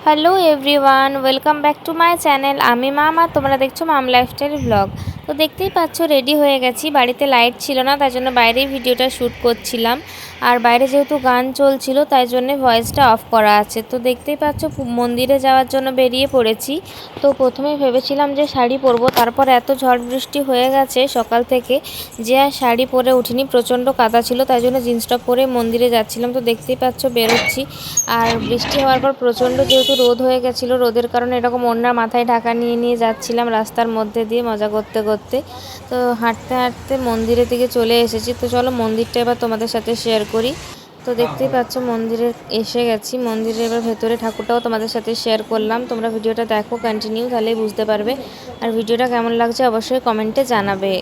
Hello everyone, welcome back to my channel. আমি মাম আর তোমরা দেখছো মাম লাইফস্টাইল ব্লগ। তো দেখতেই পাচ্ছ রেডি হয়ে গেছি। বাড়িতে লাইট ছিল না, তাই জন্য বাইরেই ভিডিওটা শ্যুট করছিলাম। আর বাইরে যেহেতু গান চলছিল তাই জন্য ভয়েসটা অফ করা আছে। তো দেখতেই পাচ্ছ মন্দিরে যাওয়ার জন্য বেরিয়ে পড়েছি। তো প্রথমে ভেবেছিলাম যে শাড়ি পরবো, তারপর এত ঝড় বৃষ্টি হয়ে গেছে সকাল থেকে যে আর শাড়ি পরে উঠিনি। প্রচণ্ড কাদা ছিল, তাই জন্য জিন্স টপ পরে মন্দিরে যাচ্ছিলাম। তো দেখতেই পাচ্ছ বেরোচ্ছি, আর বৃষ্টি হওয়ার পর প্রচণ্ড যেহেতু রোদ হয়ে গেছিলো, রোদের কারণে এরকম ওড়নার মাথায় ঢাকা নিয়ে নিয়ে যাচ্ছিলাম রাস্তার মধ্যে দিয়ে মজা করতে করতে। তো হাঁটতে হাঁটতে মন্দিরের দিকে চলে এসেছি। তো চলো মন্দিরটা এবার তোমাদের সাথে শেয়ার করি। তো দেখতেই পাচ্ছ মন্দিরে এসে গেছি। মন্দিরের এবার ভেতরে ঠাকুরটাও তোমাদের সাথে শেয়ার করলাম। তোমরা ভিডিওটা দেখো কন্টিনিউ, তাহলেই বুঝতে পারবে। আর ভিডিওটা কেমন লাগছে অবশ্যই কমেন্টে জানাবে।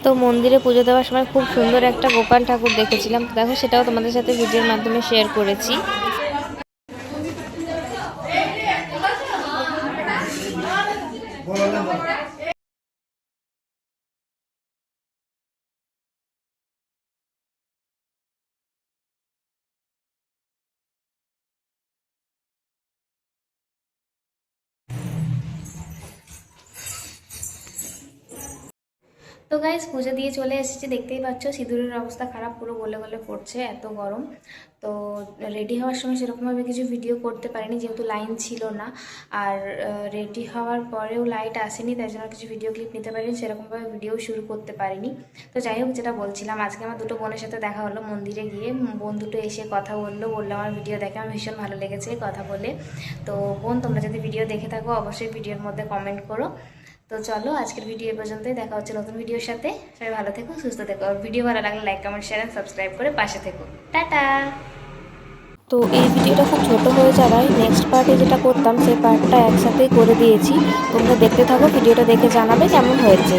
তো মন্দিরে পুজো দেওয়ার সময় খুব সুন্দর একটা গোপাল ঠাকুর দেখেছিলাম। তো দেখো সেটাও তোমাদের সাথে ভিডিওর মাধ্যমে শেয়ার করেছি। তো গাইজ পুজো দিয়ে চলে এসেছি। দেখতেই পাচ্ছ সিঁদুরের অবস্থা খারাপ, পুরো গলে গলে পড়ছে, এত গরম। তো রেডি হওয়ার সময় সেরকমভাবে কিছু ভিডিও করতে পারিনি, যেহেতু লাইন ছিল না। আর রেডি হওয়ার পরেও লাইট আসেনি, তাই জন্য কিছু ভিডিও ক্লিপ নিতে পারিনি, সেরকমভাবে ভিডিও শুরু করতে পারিনি। তো যাই হোক, যেটা বলছিলাম, আজকে আমার দুটো বোনের সাথে দেখা হলো মন্দিরে গিয়ে। বোন দুটো এসে কথা বললো আমার ভিডিও দেখে আমার ভীষণ ভালো লেগেছে কথা বলে। তো বোন, তোমরা যদি ভিডিও দেখে থাকো অবশ্যই ভিডিওর মধ্যে কমেন্ট করো। তো চলো আজকের ভিডিও পর্যন্তই, দেখা হচ্ছে নতুন ভিডিওর সাথে। সবাই ভালো থেকো, সুস্থ থেকো। আর ভিডিও ভালো লাগলে লাইক কমেন্ট শেয়ার সাবস্ক্রাইব করে পাশে থেকো। টাটা। তো এই ভিডিওটা খুব ছোট হয়ে যাওয়ায় নেক্সট পার্টে যেটা করতাম সেই পার্টটা একসাথেই করে দিয়েছি। তোমরা দেখতে থাকো, ভিডিওটা দেখে জানাবে কেমন হয়েছে।